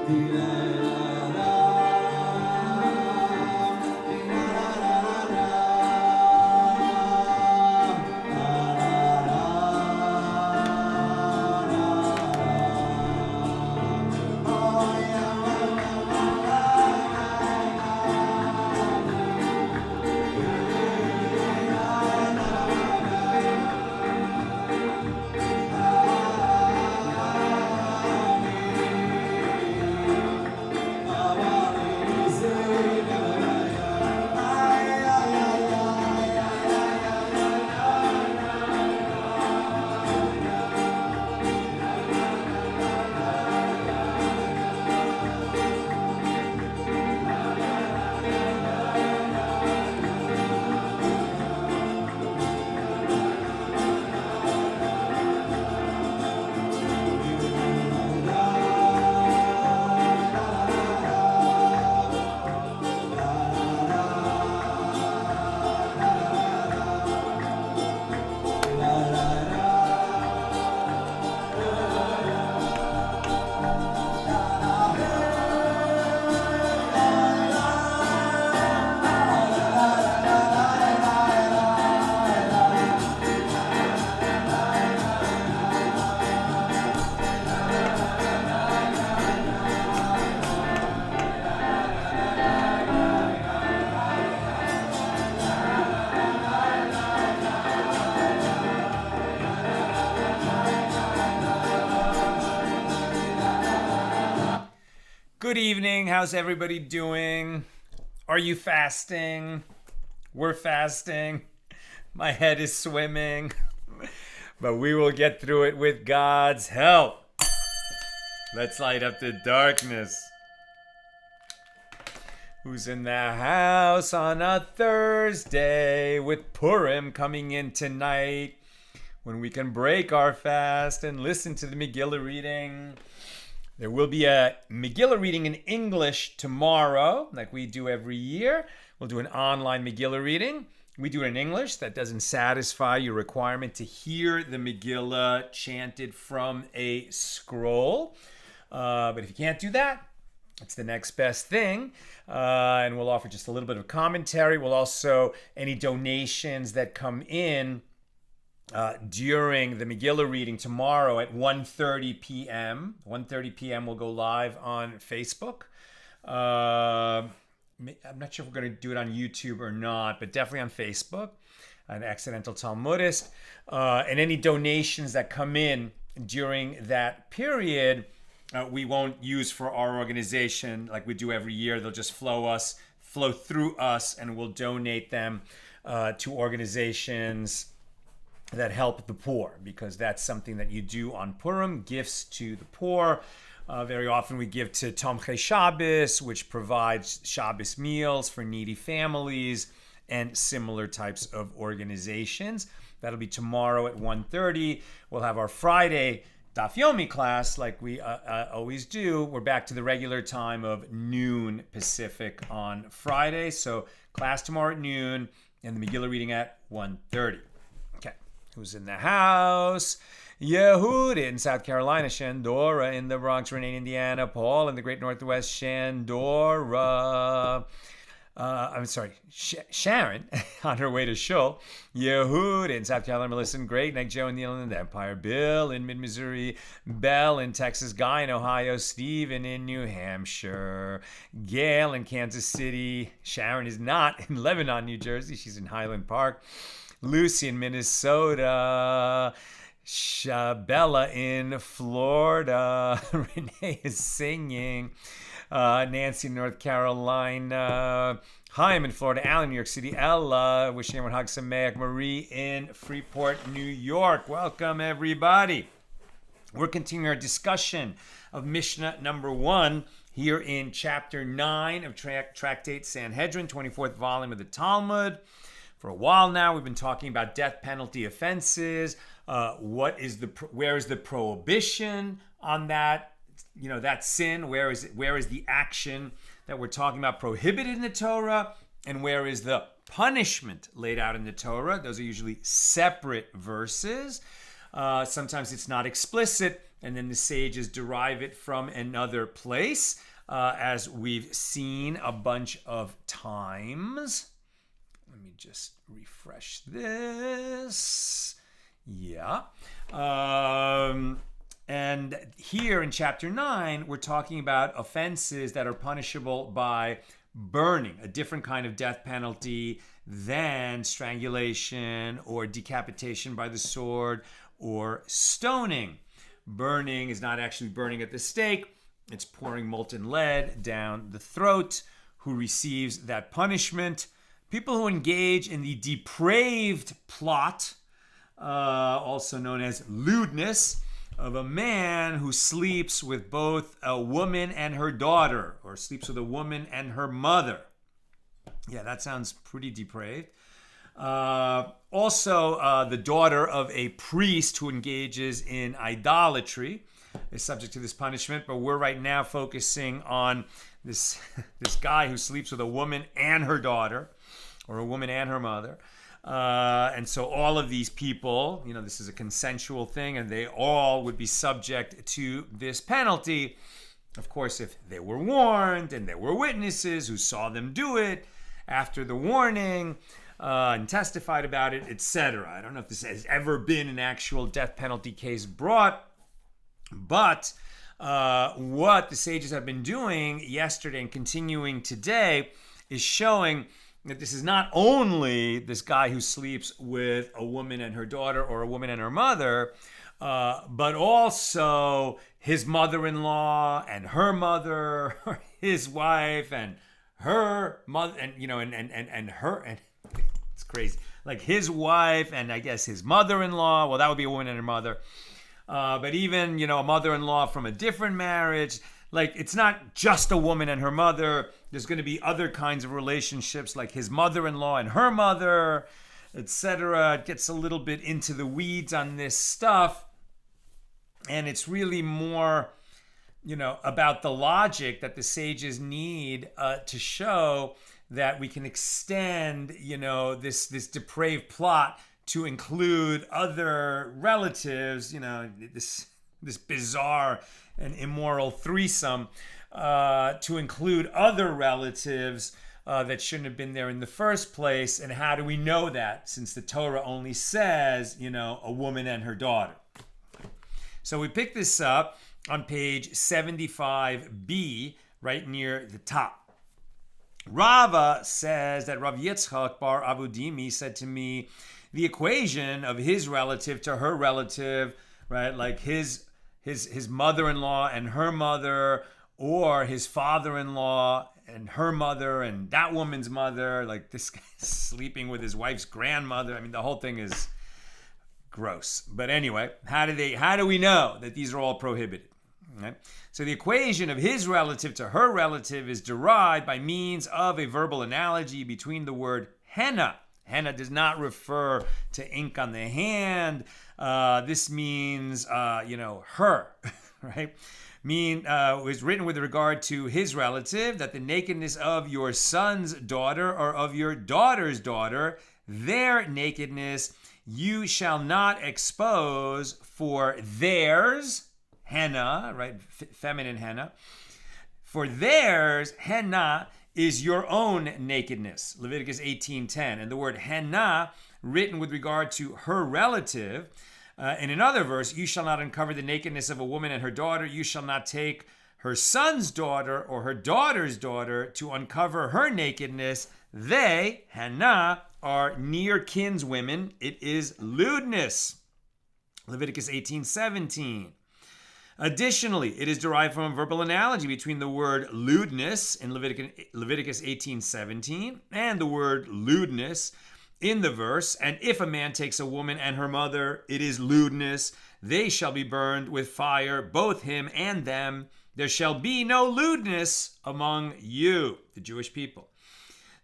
Good evening. How's everybody doing? Are you fasting? We're fasting. My head is swimming. But we will get through it with God's help. Let's light up the darkness. Who's in the house on a Thursday with Purim coming in tonight, when we can break our fast and listen to the Megillah reading? There will be a Megillah reading in English tomorrow, like we do every year. We'll do an online Megillah reading. We do it in English. That doesn't satisfy your requirement to hear the Megillah chanted from a scroll. But if you can't do that, it's the next best thing. And we'll offer just a little bit of commentary. We'll also, any donations that come in during the Megillah reading tomorrow at 1:30 p.m. 1:30 p.m. we'll go live on Facebook. I'm not sure if we're going to do it on YouTube or not, but definitely on Facebook, an accidental Talmudist. And any donations that come in during that period, we won't use for our organization like we do every year. They'll just flow through us, and we'll donate them to organizations that help the poor, because that's something that you do on Purim, gifts to the poor. Very often we give to Tomchei Shabbos, which provides Shabbos meals for needy families, and similar types of organizations. That'll be tomorrow at 1:30. We'll have our Friday Daf Yomi class like we always do. We're back to the regular time of noon Pacific on Friday. So class tomorrow at noon and the Megillah reading at 1:30. Who's in the house? Yehud in South Carolina, Shandora in the Bronx, Renee in Indiana, Paul in the Great Northwest, Shandora. Sharon on her way to Shul. Yehud in South Carolina, Melissa in Great Neck, Joe in the Inland Empire, Bill in mid-Missouri, Belle in Texas, Guy in Ohio, Stephen in New Hampshire, Gail in Kansas City. Sharon is not in Lebanon, New Jersey. She's in Highland Park. Lucy in Minnesota, Bella in Florida, Renee is singing, Nancy in North Carolina, Chaim in Florida, Alan in New York City, Ella, wishing everyone Hag Sameach, Marie in Freeport, New York. Welcome, everybody. We're continuing our discussion of Mishnah number 1 here in chapter 9 of Tractate Sanhedrin, 24th volume of the Talmud. For a while now, we've been talking about death penalty offenses. Where is the prohibition on that? That sin. Where is the action that we're talking about prohibited in the Torah, and where is the punishment laid out in the Torah? Those are usually separate verses. Sometimes it's not explicit, and then the sages derive it from another place, as we've seen a bunch of times. Let me just refresh this. Yeah. And here in chapter 9, we're talking about offenses that are punishable by burning, a different kind of death penalty than strangulation or decapitation by the sword or stoning. Burning is not actually burning at the stake. It's pouring molten lead down the throat. Who receives that punishment? People who engage in the depraved plot, also known as lewdness, of a man who sleeps with both a woman and her daughter, or sleeps with a woman and her mother. Yeah, that sounds pretty depraved. Also, the daughter of a priest who engages in idolatry is subject to this punishment, but we're right now focusing on this guy who sleeps with a woman and her daughter, or a woman and her mother. And so all of these people, this is a consensual thing, and they all would be subject to this penalty. Of course, if they were warned and there were witnesses who saw them do it after the warning and testified about it, etc. I don't know if this has ever been an actual death penalty case brought, but what the sages have been doing yesterday and continuing today is showing that this is not only this guy who sleeps with a woman and her daughter or a woman and her mother, but also his mother-in-law and her mother, or his wife and her mother, and her, and it's crazy, like his wife and I guess his mother-in-law. Well, that would be a woman and her mother. But even, a mother-in-law from a different marriage. Like, it's not just a woman and her mother. There's going to be other kinds of relationships, like his mother-in-law and her mother, etc. It gets a little bit into the weeds on this stuff. And it's really more, about the logic that the sages need to show that we can extend, this depraved plot to include other relatives, this bizarre and immoral threesome, to include other relatives that shouldn't have been there in the first place. And how do we know that, since the Torah only says, a woman and her daughter? So we pick this up on page 75b, right near the top. Rava says that Rav Yitzchak bar Avudimi said to me, the equation of his relative to her relative, right? Like his mother-in-law and her mother, or his father-in-law and her mother and that woman's mother, like this guy sleeping with his wife's grandmother. I mean, the whole thing is gross. But anyway, how do we know that these are all prohibited? Right? So the equation of his relative to her relative is derived by means of a verbal analogy between the word henna. Henna does not refer to ink on the hand. This means, her, right? Was written with regard to his relative, that the nakedness of your son's daughter or of your daughter's daughter, their nakedness, you shall not expose, for theirs, henna, right? Feminine henna. For theirs, henna, is your own nakedness. Leviticus 18:10. And the word henna, written with regard to her relative, in another verse, you shall not uncover the nakedness of a woman and her daughter. You shall not take her son's daughter or her daughter's daughter to uncover her nakedness. They, henna, are near kinswomen. It is lewdness. Leviticus 18:17. Additionally, it is derived from a verbal analogy between the word lewdness in Leviticus 18:17 and the word lewdness in the verse. And if a man takes a woman and her mother, it is lewdness. They shall be burned with fire, both him and them. There shall be no lewdness among you, the Jewish people.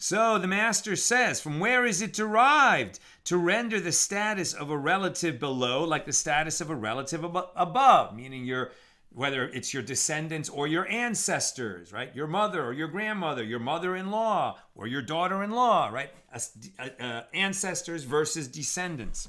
So the master says, from where is it derived? To render the status of a relative below like the status of a relative above, meaning whether it's your descendants or your ancestors, right? Your mother or your grandmother, your mother-in-law or your daughter-in-law, right? Ancestors versus descendants.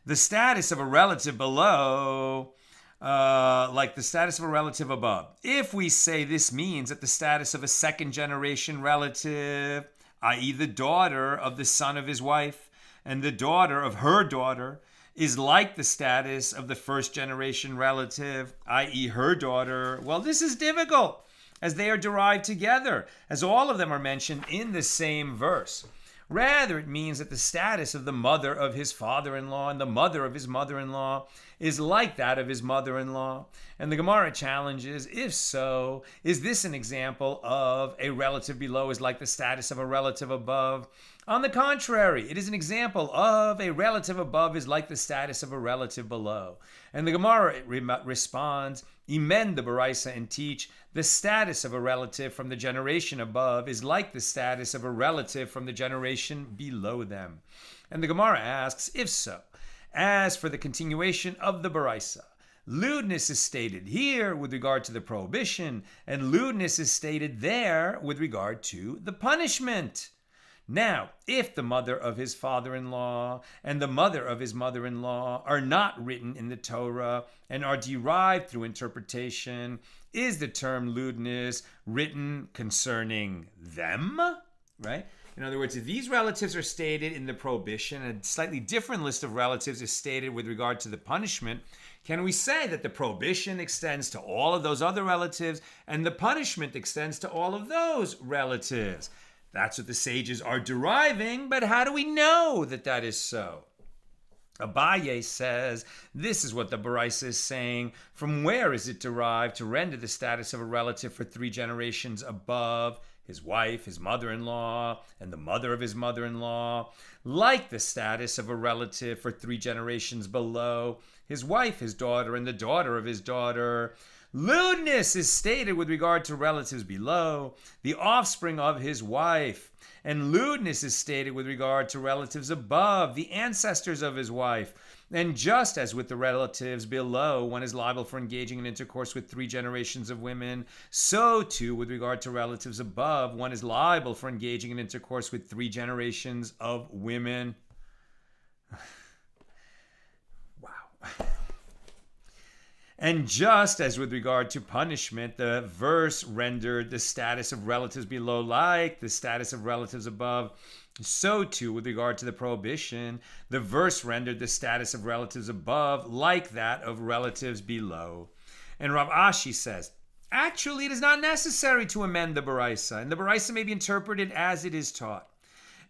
the status of a relative below, like the status of a relative above. If we say this means that the status of a second generation relative, i.e., the daughter of the son of his wife and the daughter of her daughter, is like the status of the first generation relative, i.e., her daughter, well, this is difficult, as they are derived together, as all of them are mentioned in the same verse. Rather, it means that the status of the mother of his father-in-law and the mother of his mother-in-law is like that of his mother-in-law. And the Gemara challenges, if so, is this an example of a relative below is like the status of a relative above? On the contrary, it is an example of a relative above is like the status of a relative below. And the Gemara responds, emend the Baraisa and teach, the status of a relative from the generation above is like the status of a relative from the generation below them. And the Gemara asks, if so, as for the continuation of the Baraisa, lewdness is stated here with regard to the prohibition, and lewdness is stated there with regard to the punishment. Now, if the mother of his father-in-law and the mother of his mother-in-law are not written in the Torah and are derived through interpretation, is the term lewdness written concerning them? Right? In other words, if these relatives are stated in the prohibition, a slightly different list of relatives is stated with regard to the punishment, can we say that the prohibition extends to all of those other relatives and the punishment extends to all of those relatives? That's what the sages are deriving, but how do we know that that is so? Abaye says, this is what the Baraisa is saying. From where is it derived to render the status of a relative for 3 generations above, his wife, his mother-in-law, and the mother of his mother-in-law, like the status of a relative for 3 generations below, his wife, his daughter, and the daughter of his daughter? Lewdness is stated with regard to relatives below, the offspring of his wife. And lewdness is stated with regard to relatives above, the ancestors of his wife. And just as with the relatives below, one is liable for engaging in intercourse with 3 generations of women, so too with regard to relatives above, one is liable for engaging in intercourse with 3 generations of women. Wow. And just as with regard to punishment, the verse rendered the status of relatives below like the status of relatives above, so too with regard to the prohibition, the verse rendered the status of relatives above like that of relatives below. And Rav Ashi says, actually it is not necessary to amend the Baraisa, and the Baraisa may be interpreted as it is taught.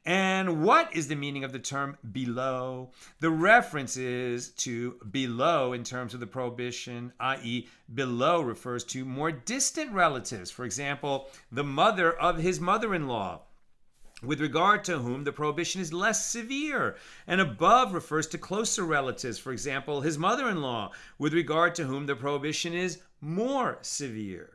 And what is the meaning of the term below? The reference is to below in terms of the prohibition, i.e., below refers to more distant relatives. For example, the mother of his mother-in-law, with regard to whom the prohibition is less severe. And above refers to closer relatives. For example, his mother-in-law, with regard to whom the prohibition is more severe.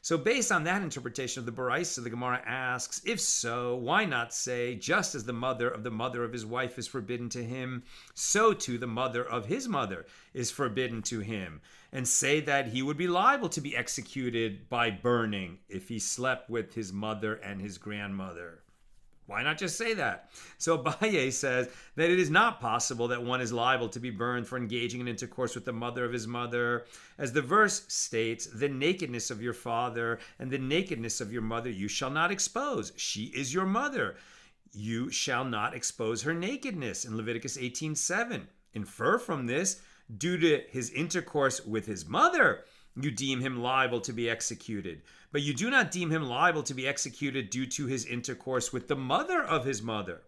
So based on that interpretation of the Baraisa, the Gemara asks, if so, why not say, just as the mother of his wife is forbidden to him, so too the mother of his mother is forbidden to him, and say that he would be liable to be executed by burning if he slept with his mother and his grandmother. Why not just say that? So Abaye says that it is not possible that one is liable to be burned for engaging in intercourse with the mother of his mother. As the verse states, the nakedness of your father and the nakedness of your mother you shall not expose. She is your mother. You shall not expose her nakedness in Leviticus 18:7. Infer from this, due to his intercourse with his mother, you deem him liable to be executed. But you do not deem him liable to be executed due to his intercourse with the mother of his mother.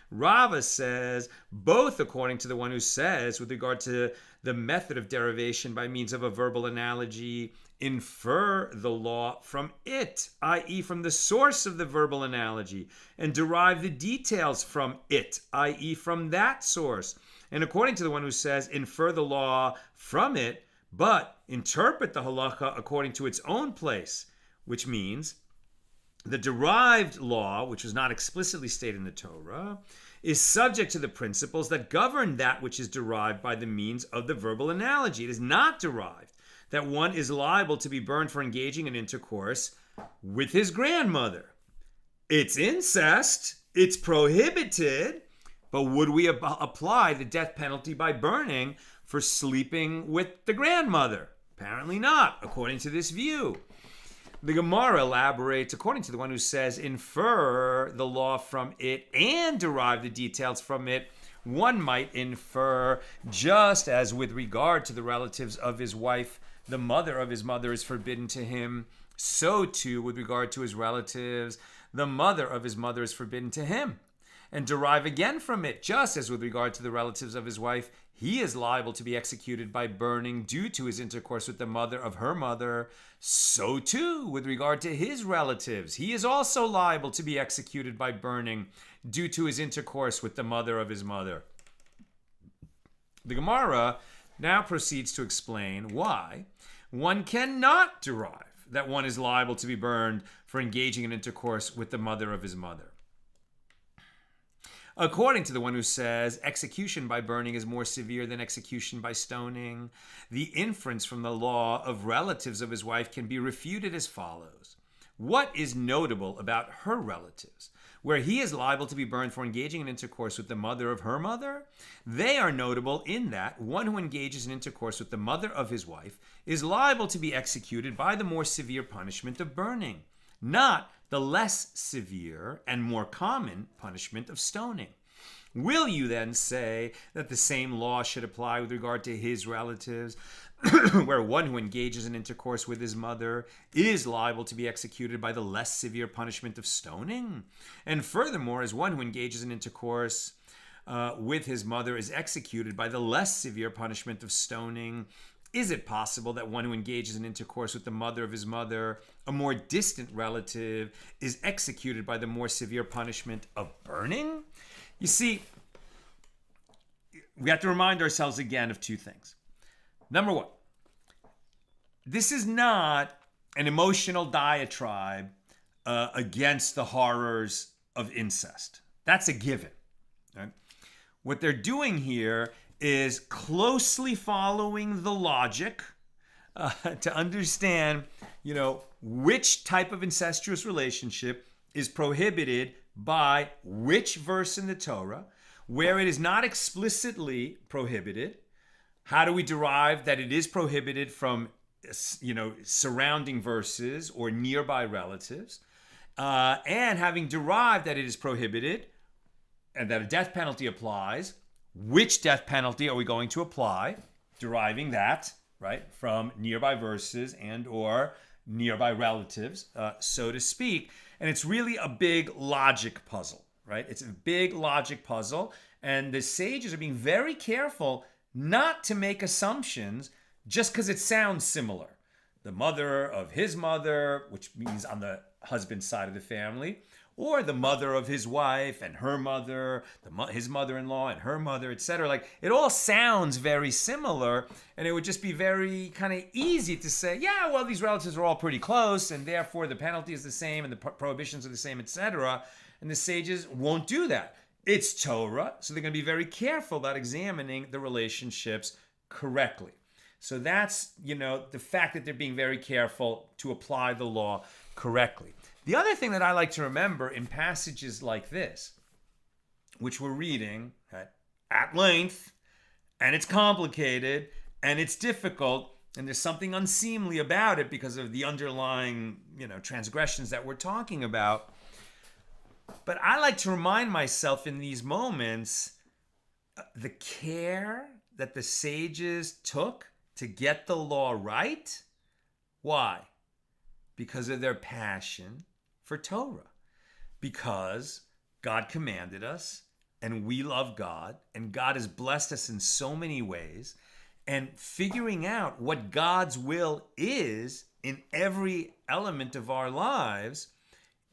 Rava says, both according to the one who says, with regard to the method of derivation by means of a verbal analogy, infer the law from it, i.e. from the source of the verbal analogy, and derive the details from it, i.e. from that source. And according to the one who says, infer the law from it, but interpret the halacha according to its own place, which means the derived law, which was not explicitly stated in the Torah, is subject to the principles that govern that which is derived by the means of the verbal analogy. It is not derived that one is liable to be burned for engaging in intercourse with his grandmother. It's incest, it's prohibited, But would we apply the death penalty by burning for sleeping with the grandmother? Apparently not, according to this view. The Gemara elaborates, according to the one who says, infer the law from it and derive the details from it. One might infer, just as with regard to the relatives of his wife, the mother of his mother is forbidden to him, so too with regard to his relatives, the mother of his mother is forbidden to him. And derive again from it, just as with regard to the relatives of his wife, he is liable to be executed by burning due to his intercourse with the mother of her mother. So too, with regard to his relatives, he is also liable to be executed by burning due to his intercourse with the mother of his mother. The Gemara now proceeds to explain why one cannot derive that one is liable to be burned for engaging in intercourse with the mother of his mother. According to the one who says execution by burning is more severe than execution by stoning, the inference from the law of relatives of his wife can be refuted as follows. What is notable about her relatives, where he is liable to be burned for engaging in intercourse with the mother of her mother? They are notable in that one who engages in intercourse with the mother of his wife is liable to be executed by the more severe punishment of burning, not the less severe and more common punishment of stoning. Will you then say that the same law should apply with regard to his relatives, where one who engages in intercourse with his mother is liable to be executed by the less severe punishment of stoning? And furthermore, as one who engages in intercourse with his mother is executed by the less severe punishment of stoning, is it possible that one who engages in intercourse with the mother of his mother, a more distant relative, is executed by the more severe punishment of burning? You see, we have to remind ourselves again of two things. Number one, this is not an emotional diatribe against the horrors of incest. That's a given. Right? What they're doing here is closely following the logic to understand, which type of incestuous relationship is prohibited by which verse in the Torah, where it is not explicitly prohibited. How do we derive that it is prohibited from, surrounding verses or nearby relatives? And having derived that it is prohibited and that a death penalty applies, which death penalty are we going to apply? Deriving that, right, from nearby verses and or nearby relatives, so to speak. And it's really a big logic puzzle, right? It's a big logic puzzle. And the sages are being very careful not to make assumptions just because it sounds similar. The mother of his mother, which means on the husband's side of the family, or the mother of his wife and her mother, his mother-in-law and her mother, etc. Like, it all sounds very similar, and it would just be very kind of easy to say, yeah, well, these relatives are all pretty close, and therefore the penalty is the same, and the prohibitions are the same, etc. And the sages won't do that. It's Torah, so they're going to be very careful about examining the relationships correctly. So that's, the fact that they're being very careful to apply the law correctly. The other thing that I like to remember in passages like this, which we're reading at length, and it's complicated, and it's difficult, and there's something unseemly about it because of the underlying, transgressions that we're talking about. But I like to remind myself in these moments the care that the sages took to get the law right. Why? Because of their passion for Torah. Because God commanded us, and we love God, and God has blessed us in so many ways. And figuring out what God's will is in every element of our lives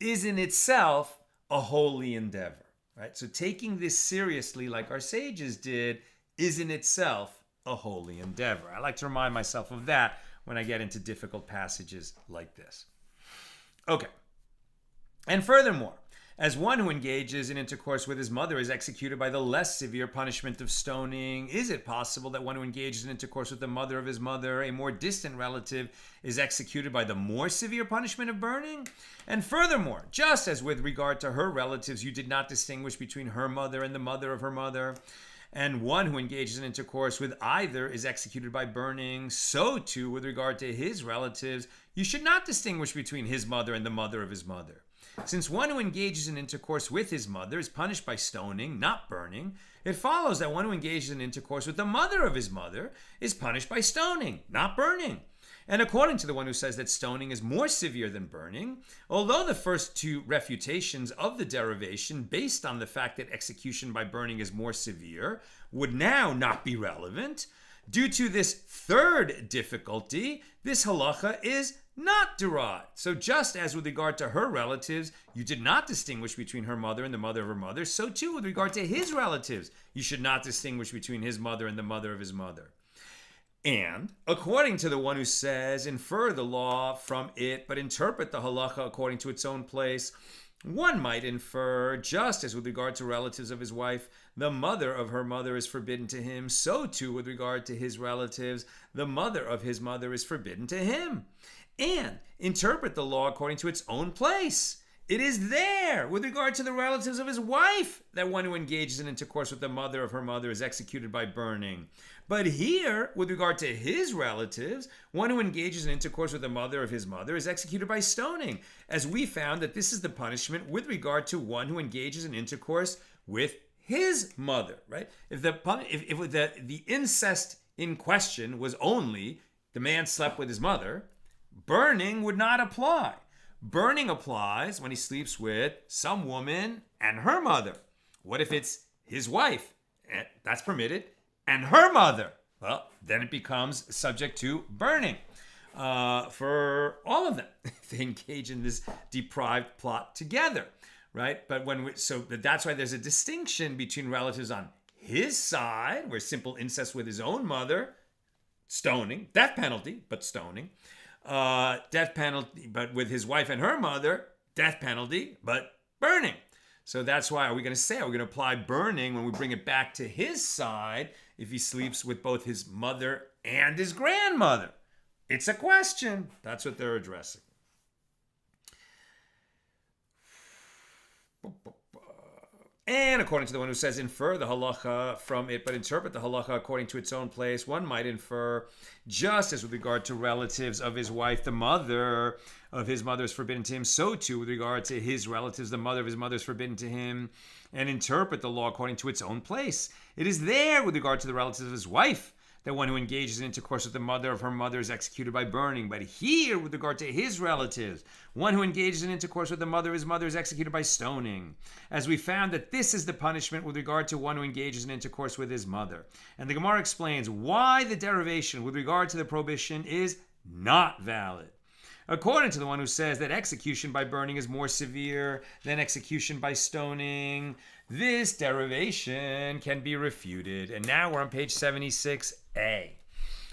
is in itself a holy endeavor, right? So taking this seriously like our sages did is in itself a holy endeavor. I like to remind myself of that when I get into difficult passages like this. Okay. And furthermore, as one who engages in intercourse with his mother is executed by the less severe punishment of stoning, is it possible that one who engages in intercourse with the mother of his mother, a more distant relative, is executed by the more severe punishment of burning? And furthermore, just as with regard to her relatives, you did not distinguish between her mother and the mother of her mother, and one who engages in intercourse with either is executed by burning, so too with regard to his relatives, you should not distinguish between his mother and the mother of his mother. Since one who engages in intercourse with his mother is punished by stoning, not burning, it follows that one who engages in intercourse with the mother of his mother is punished by stoning, not burning. And according to the one who says that stoning is more severe than burning, although the first two refutations of the derivation, based on the fact that execution by burning is more severe, would now not be relevant, due to this third difficulty, this halacha is not derived. So just as with regard to her relatives, you did not distinguish between her mother and the mother of her mother, so too with regard to his relatives, you should not distinguish between his mother and the mother of his mother. And according to the one who says, infer the law from it, but interpret the halacha according to its own place, one might infer, just as with regard to relatives of his wife, the mother of her mother is forbidden to him, so too with regard to his relatives, the mother of his mother is forbidden to him. And interpret the law according to its own place. It is there, with regard to the relatives of his wife, that one who engages in intercourse with the mother of her mother is executed by burning. But here, with regard to his relatives, one who engages in intercourse with the mother of his mother is executed by stoning, as we found that this is the punishment with regard to one who engages in intercourse with his mother, right? If the incest in question was only the man slept with his mother, burning would not apply. Burning applies when he sleeps with some woman and her mother. What if it's his wife? That's permitted. And her mother? Well, then it becomes subject to burning for all of them. They engage in this deprived plot together, right? But that's why there's a distinction between relatives on his side, where simple incest with his own mother, stoning, death penalty, but stoning. Death penalty, but with his wife and her mother, death penalty, but burning. So that's why, are we going to apply burning when we bring it back to his side if he sleeps with both his mother and his grandmother? It's a question. That's what they're addressing. And according to the one who says, infer the halacha from it, but interpret the halacha according to its own place, one might infer, just as with regard to relatives of his wife, the mother of his mother is forbidden to him, so too with regard to his relatives, the mother of his mother is forbidden to him, and interpret the law according to its own place. It is there with regard to the relatives of his wife that one who engages in intercourse with the mother of her mother is executed by burning. But here, with regard to his relatives, one who engages in intercourse with the mother of his mother is executed by stoning. As we found that this is the punishment with regard to one who engages in intercourse with his mother. And the Gemara explains why the derivation with regard to the prohibition is not valid. According to the one who says that execution by burning is more severe than execution by stoning, this derivation can be refuted. And now we're on page 76a.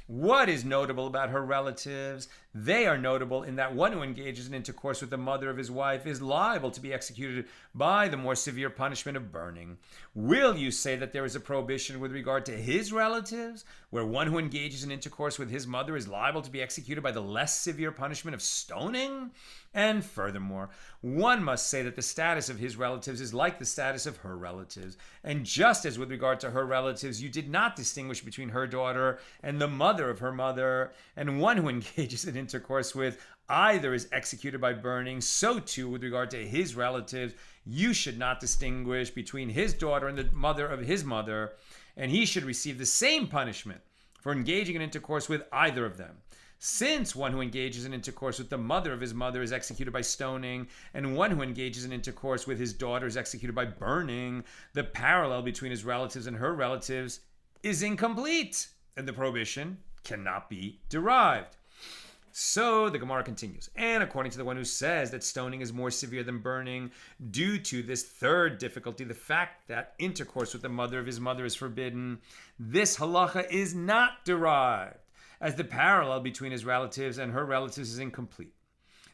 What is notable about her relatives? They are notable in that one who engages in intercourse with the mother of his wife is liable to be executed by the more severe punishment of burning. Will you say that there is a prohibition with regard to his relatives, where one who engages in intercourse with his mother is liable to be executed by the less severe punishment of stoning? And furthermore, one must say that the status of his relatives is like the status of her relatives. And just as with regard to her relatives, you did not distinguish between her daughter and the mother of her mother, and one who engages in intercourse with either is executed by burning, so too with regard to his relatives, you should not distinguish between his daughter and the mother of his mother, and he should receive the same punishment for engaging in intercourse with either of them. Since one who engages in intercourse with the mother of his mother is executed by stoning, and one who engages in intercourse with his daughter is executed by burning, the parallel between his relatives and her relatives is incomplete, and the prohibition cannot be derived. So the Gemara continues, and according to the one who says that stoning is more severe than burning, due to this third difficulty, the fact that intercourse with the mother of his mother is forbidden, this halacha is not derived, as the parallel between his relatives and her relatives is incomplete.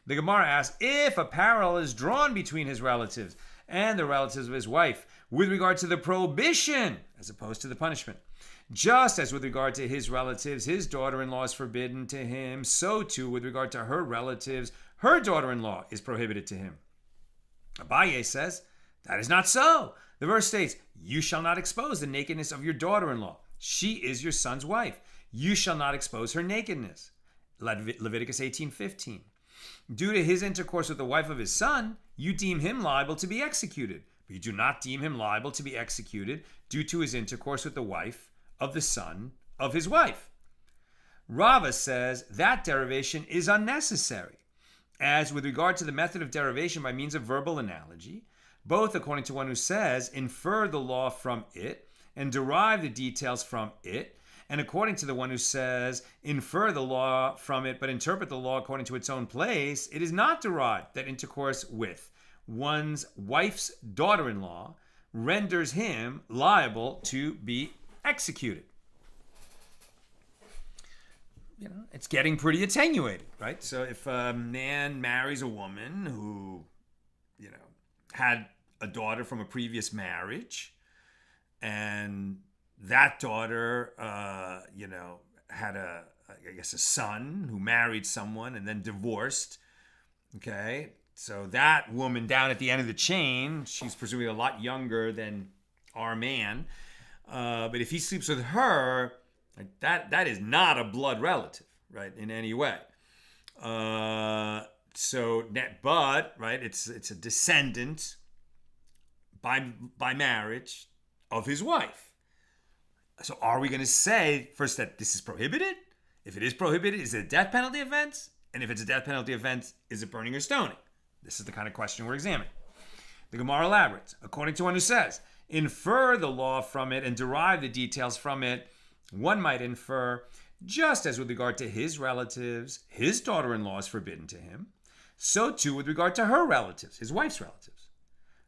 The Gemara asks, if a parallel is drawn between his relatives and the relatives of his wife with regard to the prohibition as opposed to the punishment, just as with regard to his relatives, his daughter-in-law is forbidden to him, so too with regard to her relatives, her daughter-in-law is prohibited to him. Abaye says, that is not so. The verse states, you shall not expose the nakedness of your daughter-in-law. She is your son's wife. You shall not expose her nakedness. Leviticus 18:15. Due to his intercourse with the wife of his son, you deem him liable to be executed, but you do not deem him liable to be executed due to his intercourse with the wife of the son of his wife. Rava says that derivation is unnecessary, as with regard to the method of derivation by means of verbal analogy, both according to one who says, infer the law from it and derive the details from it, and according to the one who says, infer the law from it but interpret the law according to its own place, it is not derived that intercourse with one's wife's daughter-in-law renders him liable to be executed. It's getting pretty attenuated, right? So if a man marries a woman who, had a daughter from a previous marriage, and that daughter, had a son who married someone and then divorced, okay? So that woman down at the end of the chain, she's presumably a lot younger than our man, but if he sleeps with her, that is not a blood relative, right, in any way. But right, it's a descendant by marriage of his wife. So are we going to say first that this is prohibited? If it is prohibited, is it a death penalty offense? And if it's a death penalty offense, is it burning or stoning? This is the kind of question we're examining. The Gemara elaborates. According to one who says, infer the law from it and derive the details from it, one might infer, just as with regard to his relatives, his daughter-in-law is forbidden to him, so too with regard to her relatives, his wife's relatives.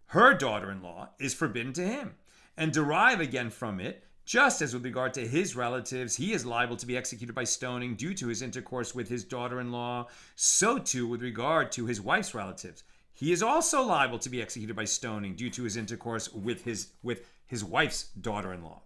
Her daughter-in-law is forbidden to him, and derive again from it, just as with regard to his relatives, he is liable to be executed by stoning due to his intercourse with his daughter-in-law, so too with regard to his wife's relatives. He is also liable to be executed by stoning due to his intercourse with his wife's daughter-in-law.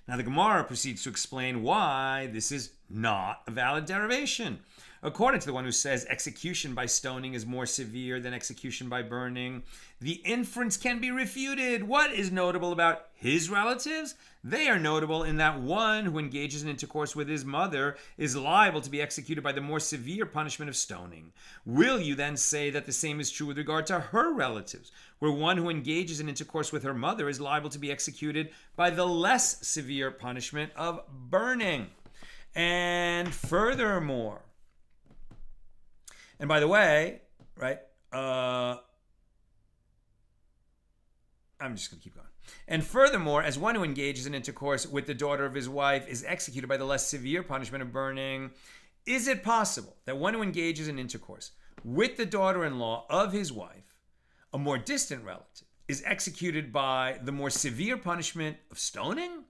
Now the Gemara proceeds to explain why this is not a valid derivation. According to the one who says execution by stoning is more severe than execution by burning, the inference can be refuted. What is notable about his relatives? They are notable in that one who engages in intercourse with his mother is liable to be executed by the more severe punishment of stoning. Will you then say that the same is true with regard to her relatives, where one who engages in intercourse with her mother is liable to be executed by the less severe punishment of burning? And furthermore, and by the way, right, I'm just going to keep going. And furthermore, as one who engages in intercourse with the daughter of his wife is executed by the less severe punishment of burning, is it possible that one who engages in intercourse with the daughter-in-law of his wife, a more distant relative, is executed by the more severe punishment of stoning?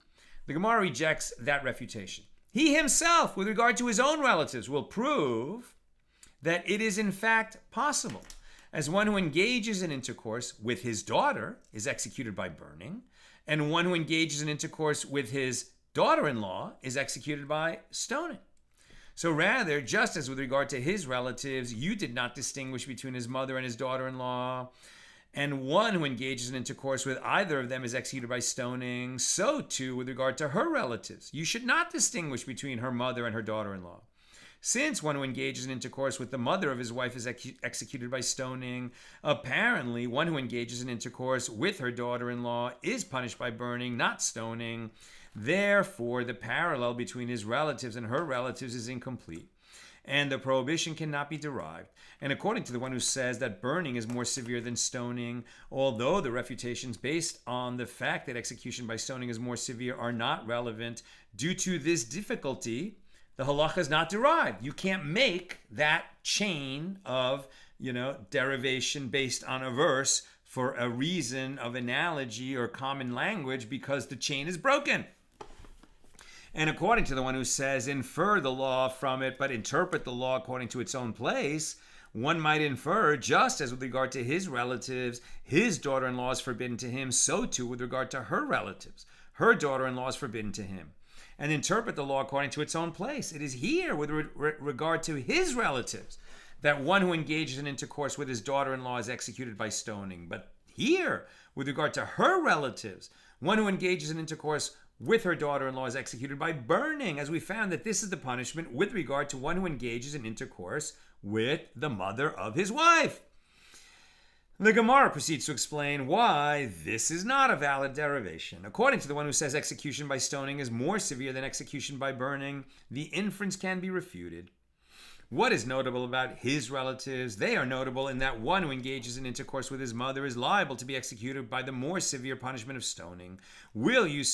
The Gemara rejects that refutation. He himself, with regard to his own relatives, will prove that it is in fact possible, as one who engages in intercourse with his daughter is executed by burning, and one who engages in intercourse with his daughter-in-law is executed by stoning. So rather, just as with regard to his relatives, you did not distinguish between his mother and his daughter-in-law, and one who engages in intercourse with either of them is executed by stoning, so too with regard to her relatives. You should not distinguish between her mother and her daughter-in-law. Since one who engages in intercourse with the mother of his wife is executed by stoning, apparently one who engages in intercourse with her daughter-in-law is punished by burning, not stoning. Therefore, the parallel between his relatives and her relatives is incomplete, and the prohibition cannot be derived. And according to the one who says that burning is more severe than stoning, although the refutations based on the fact that execution by stoning is more severe are not relevant, due to this difficulty, the halacha is not derived. You can't make that chain of, derivation based on a verse for a reason of analogy or common language because the chain is broken. And according to the one who says, infer the law from it, but interpret the law according to its own place, one might infer, just as with regard to his relatives, his daughter-in-law is forbidden to him, so too with regard to her relatives, her daughter-in-law is forbidden to him. And interpret the law according to its own place. It is here with regard to his relatives that one who engages in intercourse with his daughter-in-law is executed by stoning. But here, with regard to her relatives, one who engages in intercourse with her daughter-in-law is executed by burning, as we found that this is the punishment with regard to one who engages in intercourse with the mother of his wife. The Gemara proceeds to explain why this is not a valid derivation. According to the one who says execution by stoning is more severe than execution by burning, the inference can be refuted. What is notable about his relatives? They are notable in that one who engages in intercourse with his mother is liable to be executed by the more severe punishment of stoning. Will you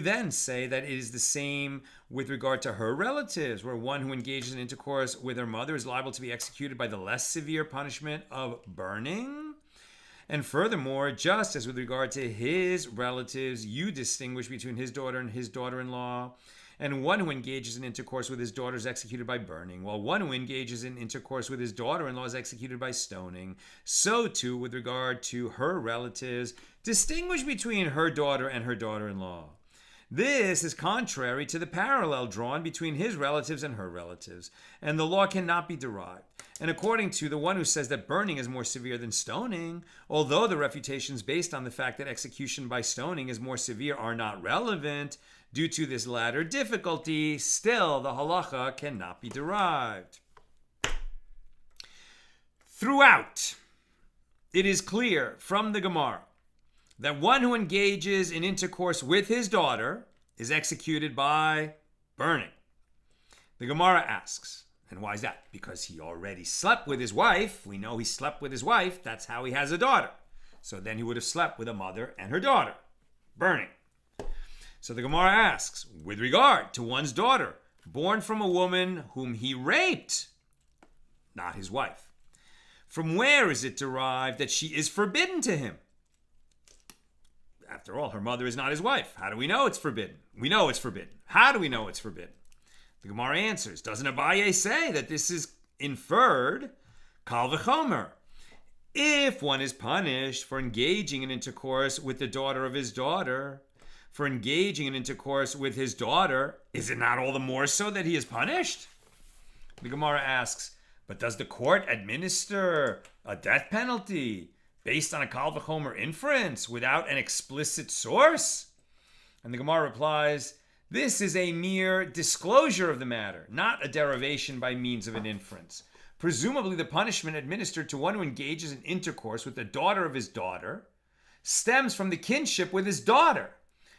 then say that it is the same with regard to her relatives, where one who engages in intercourse with her mother is liable to be executed by the less severe punishment of burning? And furthermore, just as with regard to his relatives, you distinguish between his daughter and his daughter-in-law, and one who engages in intercourse with his daughter is executed by burning, while one who engages in intercourse with his daughter-in-law is executed by stoning. So too, with regard to her relatives, distinguish between her daughter and her daughter-in-law. This is contrary to the parallel drawn between his relatives and her relatives, and the law cannot be derived. And according to the one who says that burning is more severe than stoning, although the refutations based on the fact that execution by stoning is more severe are not relevant, due to this latter difficulty, still the halacha cannot be derived. Throughout, it is clear from the Gemara that one who engages in intercourse with his daughter is executed by burning. The Gemara asks, and why is that? Because he already slept with his wife. We know he slept with his wife. That's how he has a daughter. So then he would have slept with a mother and her daughter. Burning. So the Gemara asks, with regard to one's daughter, born from a woman whom he raped, not his wife, from where is it derived that she is forbidden to him? After all, her mother is not his wife. How do we know it's forbidden? We know it's forbidden. How do we know it's forbidden? The Gemara answers, doesn't Abaye say that this is inferred? Kal v'chomer. If one is punished for engaging in intercourse with the daughter of his daughter, for engaging in intercourse with his daughter, is it not all the more so that he is punished? The Gemara asks, but does the court administer a death penalty based on a kal v'chomer inference without an explicit source? And the Gemara replies, this is a mere disclosure of the matter, not a derivation by means of an inference. Presumably the punishment administered to one who engages in intercourse with the daughter of his daughter stems from the kinship with his daughter.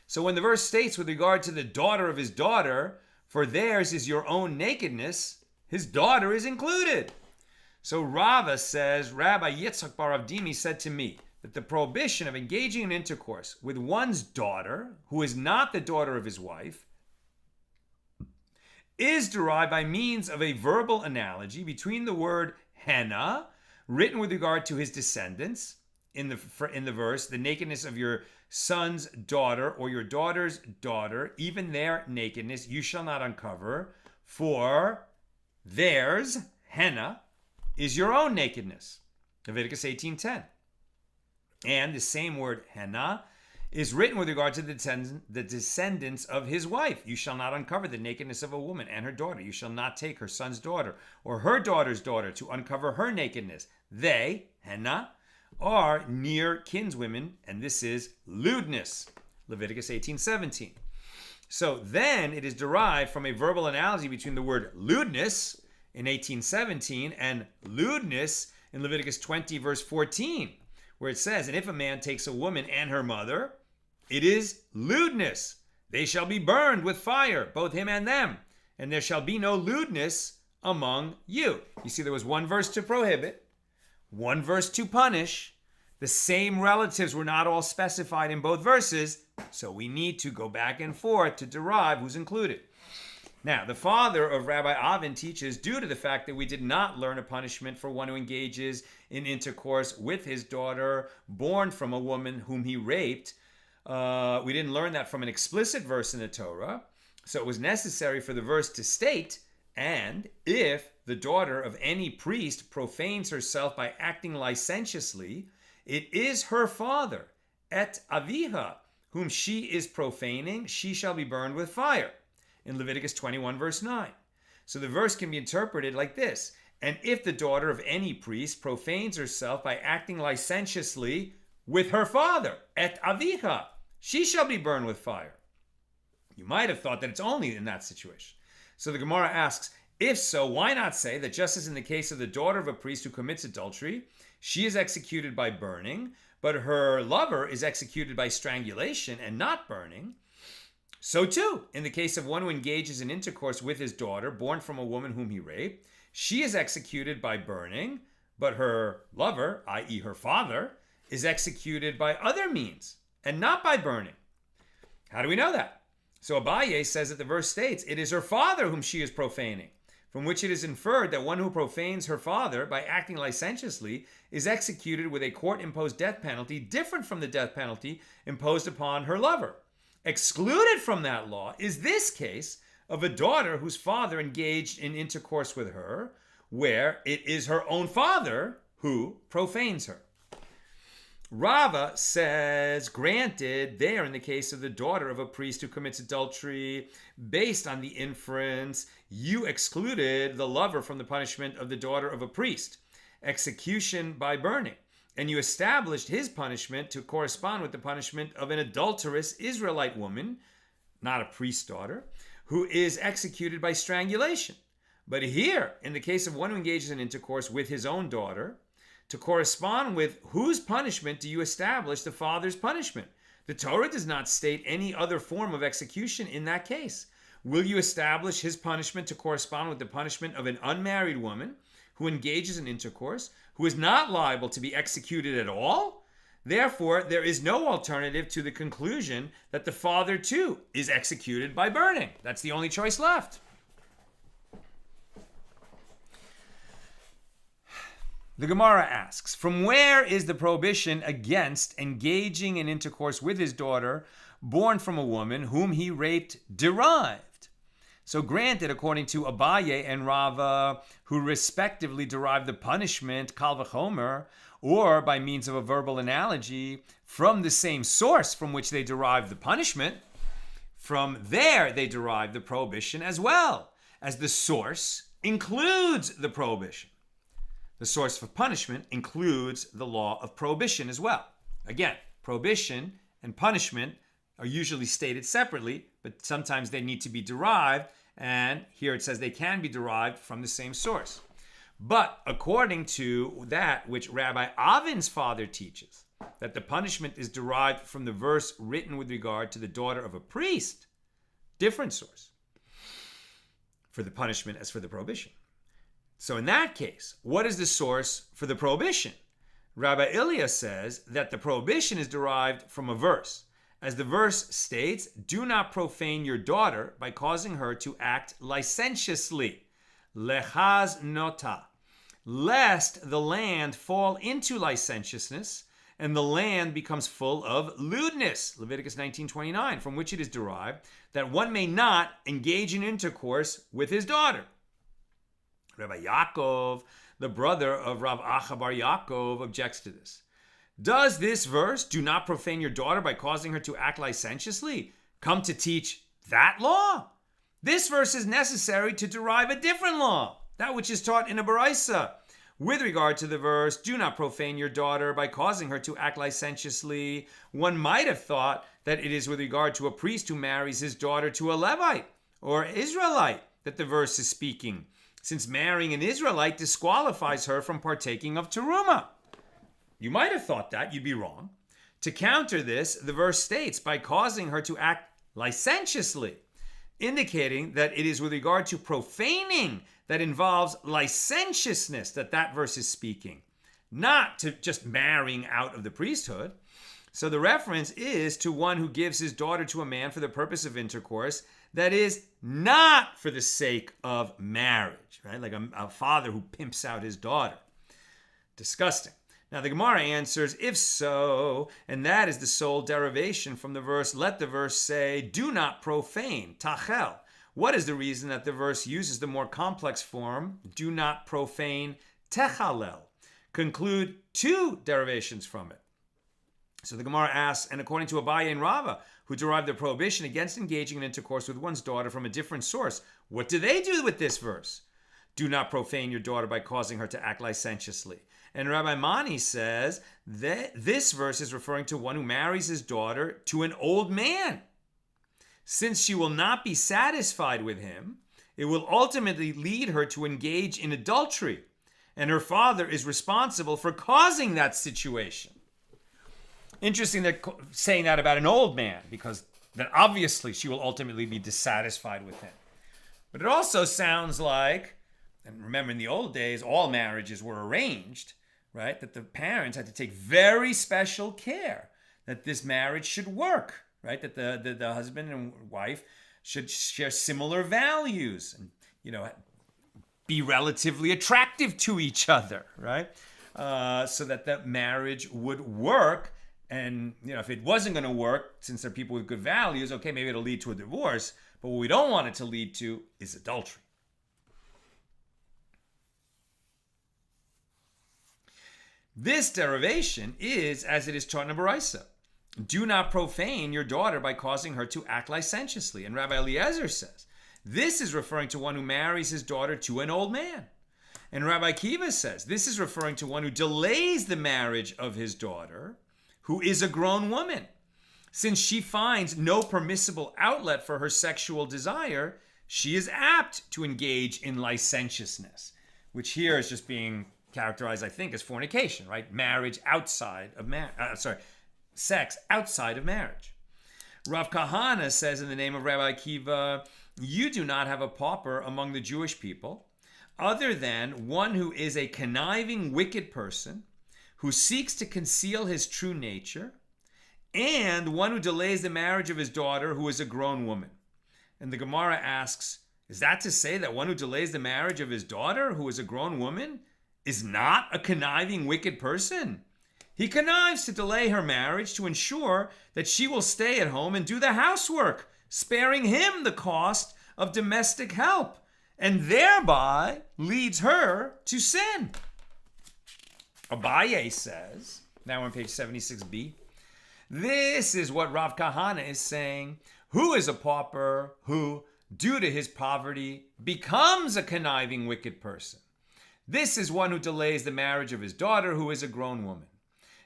So when the verse states with regard to the daughter of his daughter, for theirs is your own nakedness, his daughter is included. So Rava says, Rabbi Yitzchak bar Avdimi said to me that the prohibition of engaging in intercourse with one's daughter, who is not the daughter of his wife, is derived by means of a verbal analogy between the word henna, written with regard to his descendants, in the verse, the nakedness of your son's daughter or your daughter's daughter, even their nakedness, you shall not uncover, for theirs, henna, is your own nakedness. Leviticus 18:10. And the same word henna is written with regard to the descendants of his wife. You shall not uncover the nakedness of a woman and her daughter. You shall not take her son's daughter or her daughter's daughter to uncover her nakedness. They, henna, are near kinswomen, and this is lewdness. Leviticus 18:17. So then it is derived from a verbal analogy between the word lewdness in 18:17 and lewdness in Leviticus 20 verse 14, where it says, and if a man takes a woman and her mother, it is lewdness. They shall be burned with fire, both him and them, and there shall be no lewdness among you. You see, there was one verse to prohibit, one verse to punish. The same relatives were not all specified in both verses, so we need to go back and forth to derive who's included. Now, the father of Rabbi Avin teaches, due to the fact that we did not learn a punishment for one who engages in intercourse with his daughter born from a woman whom he raped, We didn't learn that from an explicit verse in the Torah. So it was necessary for the verse to state, and if the daughter of any priest profanes herself by acting licentiously, it is her father, et aviha, whom she is profaning, she shall be burned with fire. In Leviticus 21, verse 9. So the verse can be interpreted like this. And if the daughter of any priest profanes herself by acting licentiously with her father, et aviha, she shall be burned with fire. You might have thought that it's only in that situation. So the Gemara asks, if so, why not say that just as in the case of the daughter of a priest who commits adultery, she is executed by burning, but her lover is executed by strangulation and not burning? So too, in the case of one who engages in intercourse with his daughter, born from a woman whom he raped, she is executed by burning, but her lover, i.e. her father, is executed by other means and not by burning. How do we know that? So Abaye says that the verse states, it is her father whom she is profaning, from which it is inferred that one who profanes her father by acting licentiously is executed with a court-imposed death penalty different from the death penalty imposed upon her lover. Excluded from that law is this case of a daughter whose father engaged in intercourse with her, where it is her own father who profanes her. Rava says, granted, there in the case of the daughter of a priest who commits adultery, based on the inference, you excluded the lover from the punishment of the daughter of a priest, execution by burning, and you established his punishment to correspond with the punishment of an adulterous Israelite woman, not a priest's daughter, who is executed by strangulation. But here, in the case of one who engages in intercourse with his own daughter, to correspond with whose punishment do you establish the father's punishment? The Torah does not state any other form of execution in that case. Will you establish his punishment to correspond with the punishment of an unmarried woman who engages in intercourse, who is not liable to be executed at all? Therefore, there is no alternative to the conclusion that the father too is executed by burning. That's the only choice left. The Gemara asks, from where is the prohibition against engaging in intercourse with his daughter, born from a woman whom he raped, derived? So granted, according to Abaye and Rava, who respectively derived the punishment, kal v'chomer, or by means of a verbal analogy, from the same source from which they derived the punishment, from there they derived the prohibition as well, as the source includes the prohibition. The source for punishment includes the law of prohibition as well. Again, prohibition and punishment are usually stated separately, but sometimes they need to be derived, and here it says they can be derived from the same source. But according to that which Rabbi Avin's father teaches, that the punishment is derived from the verse written with regard to the daughter of a priest, different source for the punishment as for the prohibition. So in that case, what is the source for the prohibition? Rabbi Ilya says that the prohibition is derived from a verse. As the verse states, do not profane your daughter by causing her to act licentiously. Lechaz nota. Lest the land fall into licentiousness and the land becomes full of lewdness. Leviticus 19:29, from which it is derived that one may not engage in intercourse with his daughter. Rabbi Yaakov, the brother of Rav Acha bar Yaakov, objects to this. Does this verse, do not profane your daughter by causing her to act licentiously, come to teach that law? This verse is necessary to derive a different law, that which is taught in a Baraisa. With regard to the verse, do not profane your daughter by causing her to act licentiously, one might have thought that it is with regard to a priest who marries his daughter to a Levite or Israelite that the verse is speaking, since marrying an Israelite disqualifies her from partaking of teruma. You might have thought that, you'd be wrong. To counter this, the verse states, by causing her to act licentiously, indicating that it is with regard to profaning that involves licentiousness that verse is speaking, not to just marrying out of the priesthood. So the reference is to one who gives his daughter to a man for the purpose of intercourse, that is not for the sake of marriage, right? Like a father who pimps out his daughter. Disgusting. Now the Gemara answers, if so, and that is the sole derivation from the verse, let the verse say, do not profane, tachel. What is the reason that the verse uses the more complex form, do not profane, techalel? Conclude two derivations from it. So the Gemara asks, and according to Abaye and Rava, who derived the prohibition against engaging in intercourse with one's daughter from a different source, what do they do with this verse? Do not profane your daughter by causing her to act licentiously. And Rabbi Mani says that this verse is referring to one who marries his daughter to an old man. Since she will not be satisfied with him, it will ultimately lead her to engage in adultery, and her father is responsible for causing that situation. Interesting they're saying that about an old man, because then obviously she will ultimately be dissatisfied with him. But it also sounds like, and remember in the old days, all marriages were arranged, right? That the parents had to take very special care that this marriage should work, right? That the husband and wife should share similar values and, be relatively attractive to each other, right? So that the marriage would work. And, if it wasn't going to work, since they're people with good values, okay, maybe it'll lead to a divorce. But what we don't want it to lead to is adultery. This derivation is as it is taught in the Baraisa. Do not profane your daughter by causing her to act licentiously. And Rabbi Eliezer says, this is referring to one who marries his daughter to an old man. And Rabbi Kiva says, this is referring to one who delays the marriage of his daughter, who is a grown woman. Since she finds no permissible outlet for her sexual desire, she is apt to engage in licentiousness, which here is just being characterized, I think, as fornication, right? Marriage outside of sex outside of marriage. Rav Kahana says in the name of Rabbi Akiva, you do not have a pauper among the Jewish people, other than one who is a conniving, wicked person, who seeks to conceal his true nature, and one who delays the marriage of his daughter, who is a grown woman. And the Gemara asks, is that to say that one who delays the marriage of his daughter, who is a grown woman, is not a conniving, wicked person? He connives to delay her marriage to ensure that she will stay at home and do the housework, sparing him the cost of domestic help, and thereby leads her to sin. Abaye says, now on page 76b, this is what Rav Kahana is saying. Who is a pauper who, due to his poverty, becomes a conniving, wicked person? This is one who delays the marriage of his daughter, who is a grown woman.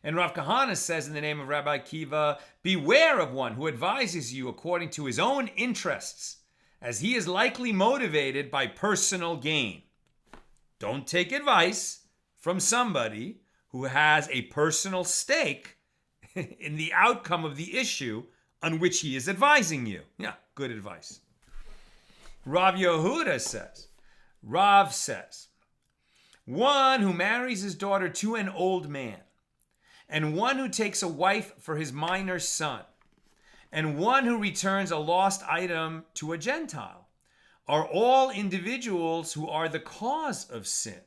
And Rav Kahana says in the name of Rabbi Kiva, beware of one who advises you according to his own interests, as he is likely motivated by personal gain. Don't take advice from somebody who has a personal stake in the outcome of the issue on which he is advising you. Yeah, good advice. Rav Yehuda says, Rav says, one who marries his daughter to an old man, and one who takes a wife for his minor son, and one who returns a lost item to a Gentile, are all individuals who are the cause of sin.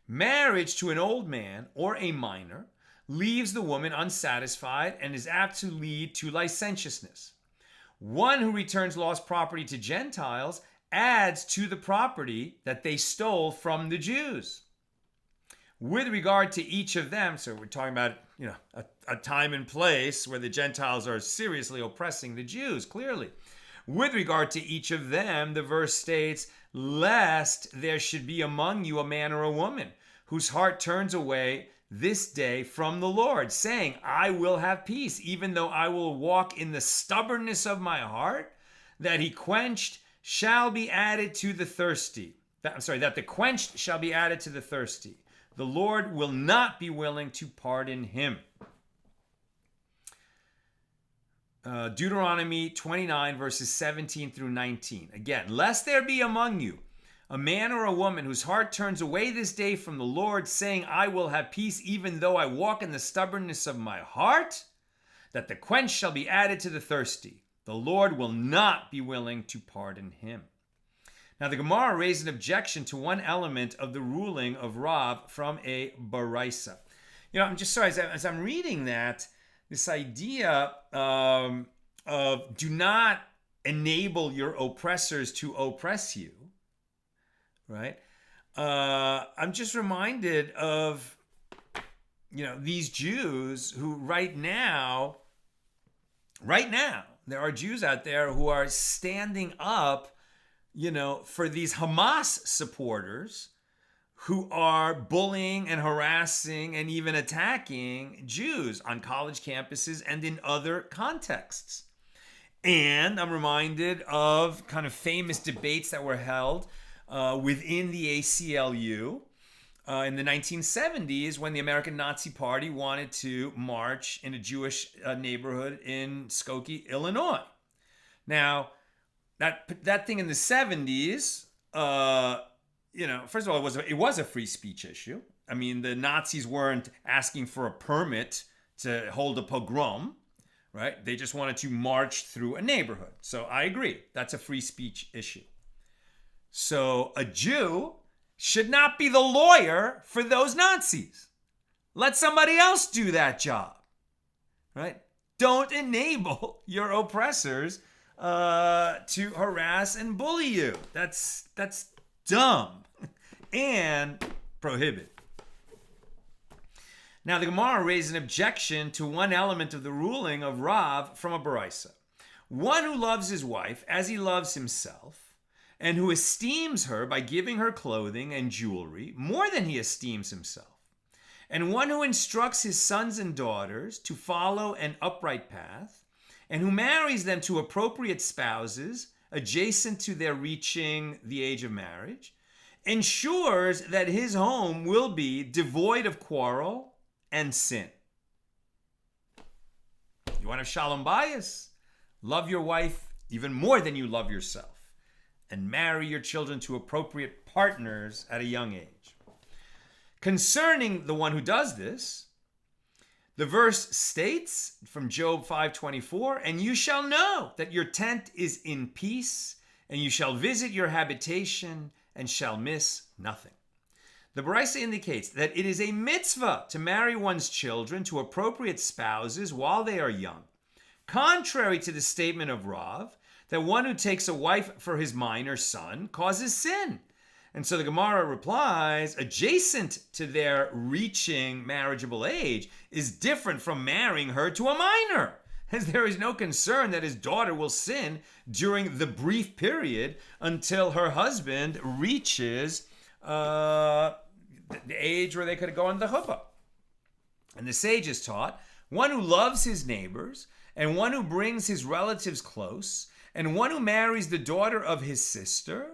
Marriage to an old man or a minor leaves the woman unsatisfied and is apt to lead to licentiousness. One who returns lost property to Gentiles adds to the property that they stole from the Jews. With regard to each of them, so we're talking about a time and place where the Gentiles are seriously oppressing the Jews, clearly. With regard to each of them, the verse states, lest there should be among you a man or a woman whose heart turns away this day from the Lord, saying, I will have peace, even though I will walk in the stubbornness of my heart, that he quenched shall be added to the thirsty. That the quenched shall be added to the thirsty. The Lord will not be willing to pardon him. Deuteronomy 29, verses 17 through 19. Again, lest there be among you a man or a woman whose heart turns away this day from the Lord, saying, I will have peace even though I walk in the stubbornness of my heart, that the quench shall be added to the thirsty. The Lord will not be willing to pardon him. Now, the Gemara raised an objection to one element of the ruling of Rav from a Baraisa. I'm just sorry, as I'm reading that, this idea of do not enable your oppressors to oppress you, right? I'm just reminded of, these Jews who right now, there are Jews out there who are standing up for these Hamas supporters who are bullying and harassing and even attacking Jews on college campuses and in other contexts. And I'm reminded of kind of famous debates that were held within the ACLU in the 1970s when the American Nazi Party wanted to march in a Jewish neighborhood in Skokie, Illinois. Now, that thing in the 70s, first of all, it was a free speech issue. I mean, the Nazis weren't asking for a permit to hold a pogrom, right? They just wanted to march through a neighborhood. So I agree, that's a free speech issue. So a Jew should not be the lawyer for those Nazis. Let somebody else do that job, right? Don't enable your oppressors to harass and bully you. That's dumb and prohibited. Now, the Gemara raised an objection to one element of the ruling of Rav from a Baraisa. One who loves his wife as he loves himself, and who esteems her by giving her clothing and jewelry more than he esteems himself, and one who instructs his sons and daughters to follow an upright path, and who marries them to appropriate spouses adjacent to their reaching the age of marriage, ensures that his home will be devoid of quarrel and sin. You want to have shalom bayis? Love your wife even more than you love yourself, and marry your children to appropriate partners at a young age. Concerning the one who does this, the verse states from Job 5:24, and you shall know that your tent is in peace, and you shall visit your habitation and shall miss nothing. The Baraisa indicates that it is a mitzvah to marry one's children to appropriate spouses while they are young, contrary to the statement of Rav that one who takes a wife for his minor son causes sin. And so the Gemara replies, adjacent to their reaching marriageable age is different from marrying her to a minor, as there is no concern that his daughter will sin during the brief period until her husband reaches the age where they could go on the chuppah. And the sages taught, one who loves his neighbors, and one who brings his relatives close, and one who marries the daughter of his sister,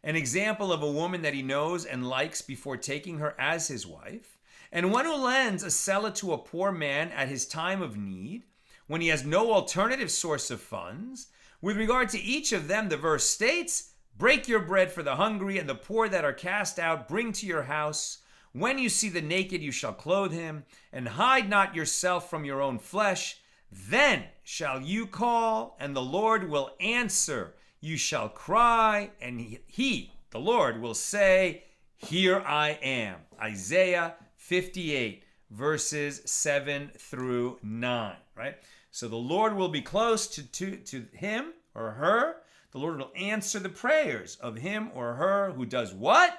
an example of a woman that he knows and likes before taking her as his wife, and one who lends a seller to a poor man at his time of need, when he has no alternative source of funds. With regard to each of them, the verse states, break your bread for the hungry, and the poor that are cast out bring to your house. When you see the naked, you shall clothe him, and hide not yourself from your own flesh. Then shall you call, and the Lord will answer. You shall cry, and he, the Lord, will say, here I am. Isaiah 58, verses 7 through 9, right? So the Lord will be close to him or her. The Lord will answer the prayers of him or her who does what?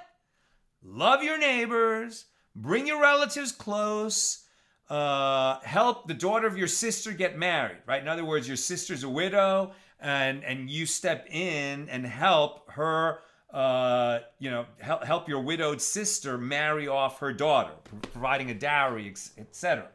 Love your neighbors, bring your relatives close, help the daughter of your sister get married, right? In other words, your sister's a widow, and you step in and help her, help your widowed sister marry off her daughter, providing a dowry, etc.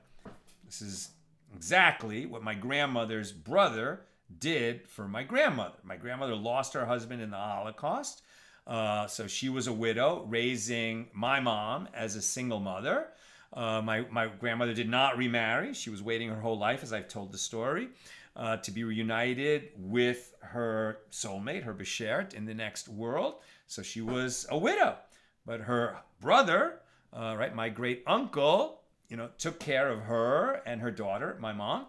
This is exactly what my grandmother's brother did for my grandmother. My grandmother lost her husband in the Holocaust, so she was a widow, raising my mom as a single mother. My grandmother did not remarry. She was waiting her whole life, as I've told the story, to be reunited with her soulmate, her beshert, in the next world. So she was a widow. But her brother, my great uncle, took care of her and her daughter, my mom,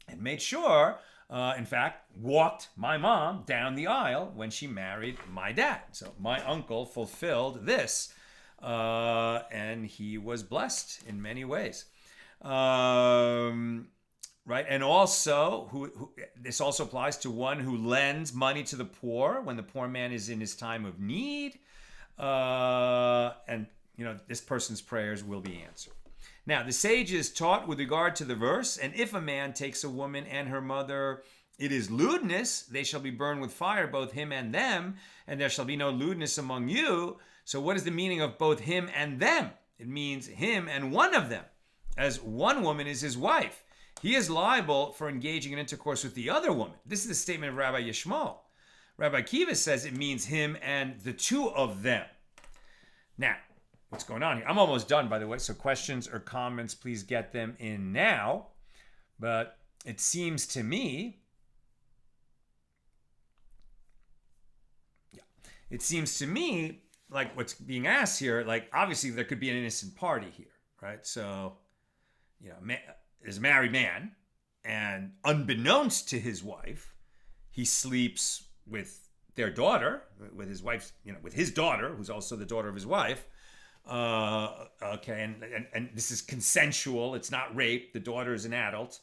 and made sure in fact, walked my mom down the aisle when she married my dad. So my uncle fulfilled this, and he was blessed in many ways. Right, and also, this also applies to one who lends money to the poor when the poor man is in his time of need, and this person's prayers will be answered. Now, the sages taught with regard to the verse, and if a man takes a woman and her mother, it is lewdness, they shall be burned with fire, both him and them, and there shall be no lewdness among you. So what is the meaning of both him and them? It means him and one of them, as one woman is his wife. He is liable for engaging in intercourse with the other woman. This is the statement of Rabbi Yishmael. Rabbi Akiva says it means him and the two of them. Now, what's going on here? I'm almost done, by the way, so questions or comments, please get them in now. But it seems to me, like what's being asked here, like obviously there could be an innocent party here, right? So, is a married man, and unbeknownst to his wife, he sleeps with their daughter, with his wife's, with his daughter, who's also the daughter of his wife. Okay, and this is consensual. It's not rape. The daughter is an adult.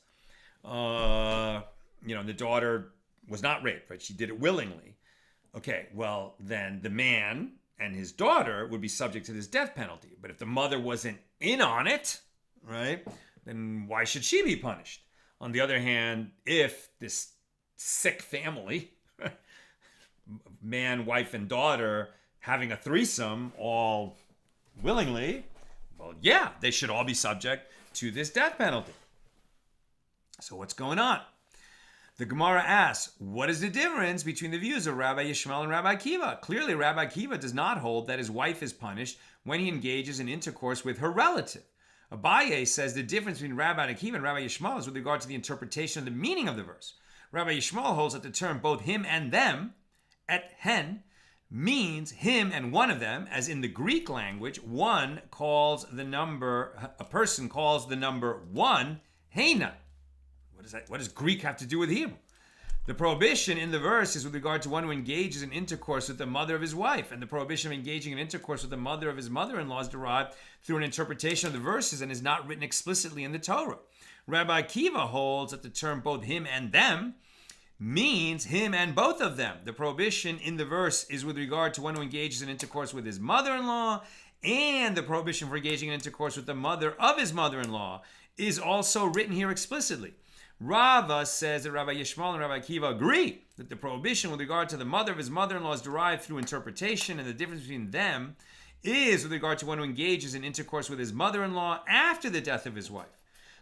The daughter was not raped, right? She did it willingly. Okay, well, then the man and his daughter would be subject to this death penalty. But if the mother wasn't in on it, right, then why should she be punished? On the other hand, if this sick family, man, wife, and daughter, having a threesome all willingly, well, yeah, they should all be subject to this death penalty. So what's going on? The Gemara asks, what is the difference between the views of Rabbi Yishmael and Rabbi Akiva? Clearly, Rabbi Akiva does not hold that his wife is punished when he engages in intercourse with her relative. Abaye says the difference between Rabbi Akiva and Rabbi Yishmael is with regard to the interpretation of the meaning of the verse. Rabbi Yishmael holds that the term both him and them, et hen, means him and one of them, as in the Greek language, a person calls the number one, hena. What does Greek have to do with Hebrew? The prohibition in the verse is with regard to one who engages in intercourse with the mother of his wife, and the prohibition of engaging in intercourse with the mother of his mother-in-law is derived through an interpretation of the verses and is not written explicitly in the Torah. Rabbi Akiva holds that the term both him and them means him and both of them. The prohibition in the verse is with regard to one who engages in intercourse with his mother-in-law, and the prohibition for engaging in intercourse with the mother of his mother-in-law is also written here explicitly. Rava says that Rabbi Yishmael and Rabbi Akiva agree that the prohibition with regard to the mother of his mother-in-law is derived through interpretation, and the difference between them is with regard to one who engages in intercourse with his mother-in-law after the death of his wife.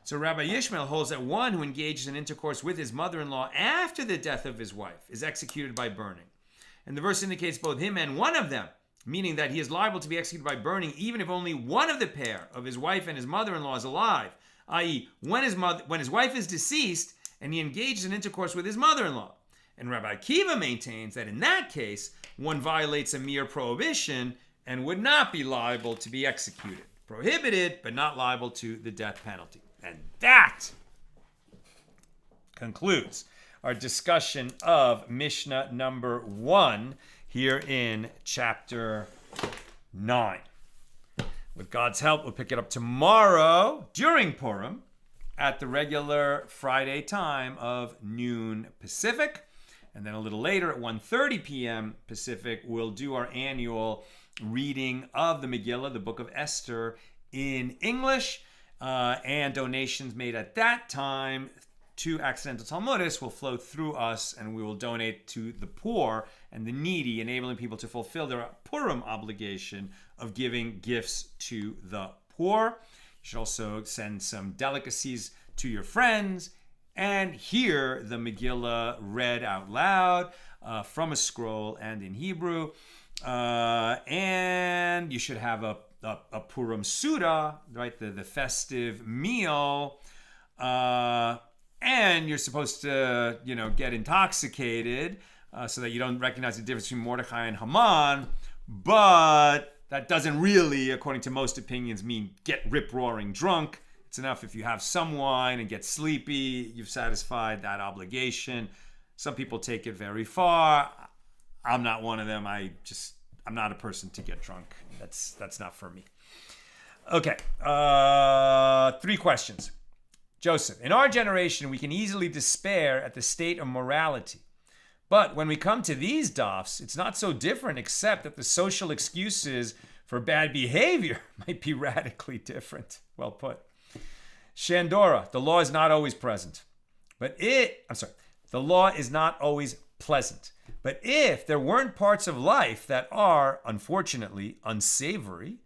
So Rabbi Yishmael holds that one who engages in intercourse with his mother-in-law after the death of his wife is executed by burning. And the verse indicates both him and one of them, meaning that he is liable to be executed by burning even if only one of the pair of his wife and his mother-in-law is alive, i.e., when his wife is deceased and he engages in intercourse with his mother-in-law. And Rabbi Akiva maintains that in that case, one violates a mere prohibition and would not be liable to be executed. Prohibited, but not liable to the death penalty. And that concludes our discussion of Mishnah number 1 here in chapter 9. With God's help, we'll pick it up tomorrow during Purim at the regular Friday time of noon Pacific. And then a little later at 1:30 p.m. Pacific, we'll do our annual reading of the Megillah, the Book of Esther, in English. And donations made at that time to accidental Talmudists will flow through us, and we will donate to the poor and the needy, enabling people to fulfill their Purim obligation of giving gifts to the poor. You should also send some delicacies to your friends and hear the Megillah read out loud from a scroll and in Hebrew. And you should have a Purim Suda, right, the festive meal. And you're supposed to, get intoxicated so that you don't recognize the difference between Mordechai and Haman. But that doesn't really, according to most opinions, mean get rip-roaring drunk. It's enough if you have some wine and get sleepy, you've satisfied that obligation. Some people take it very far. I'm not one of them. I'm not a person to get drunk. That's not for me. Okay, 3 questions. Joseph, in our generation, we can easily despair at the state of morality. But when we come to these dafs, it's not so different, except that the social excuses for bad behavior might be radically different. Well put. Shandora, the law is not always present. The law is not always pleasant. But if there weren't parts of life that are, unfortunately, unsavory,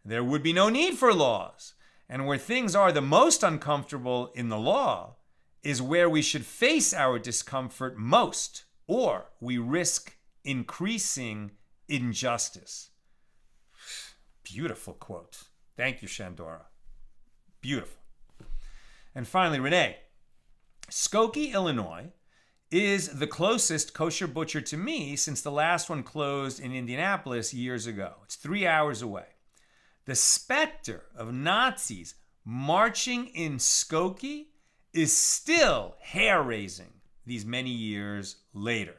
there would be no need for laws. And where things are the most uncomfortable in the law is where we should face our discomfort most, or we risk increasing injustice. Beautiful quote. Thank you, Shandora. Beautiful. And finally, Renee. Skokie, Illinois is the closest kosher butcher to me since the last one closed in Indianapolis years ago. It's 3 hours away. The specter of Nazis marching in Skokie is still hair-raising these many years later.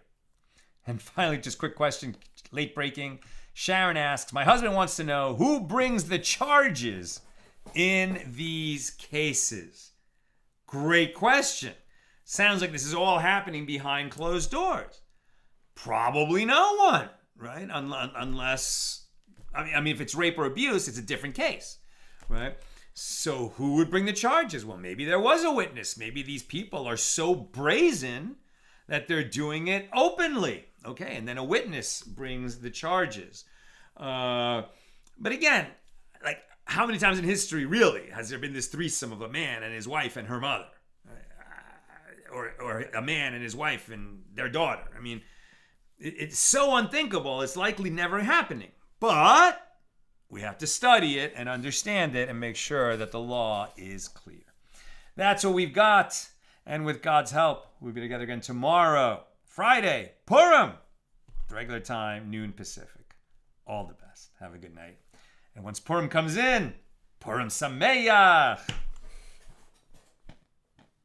And finally, just quick question, late breaking. Sharon asks, my husband wants to know who brings the charges in these cases. Great question. Sounds like this is all happening behind closed doors. Probably no one, right? Unless, I mean, if it's rape or abuse, it's a different case, right? So who would bring the charges? Well, maybe there was a witness. Maybe these people are so brazen that they're doing it openly. Okay, and then a witness brings the charges. But again, like, how many times in history, really, has there been this threesome of a man and his wife and her mother? Or a man and his wife and their daughter? I mean, it's so unthinkable, it's likely never happening. But we have to study it and understand it and make sure that the law is clear. That's what we've got. And with God's help, we'll be together again tomorrow, Friday, Purim, regular time, noon Pacific. All the best. Have a good night. And once Purim comes in, Purim Sameach.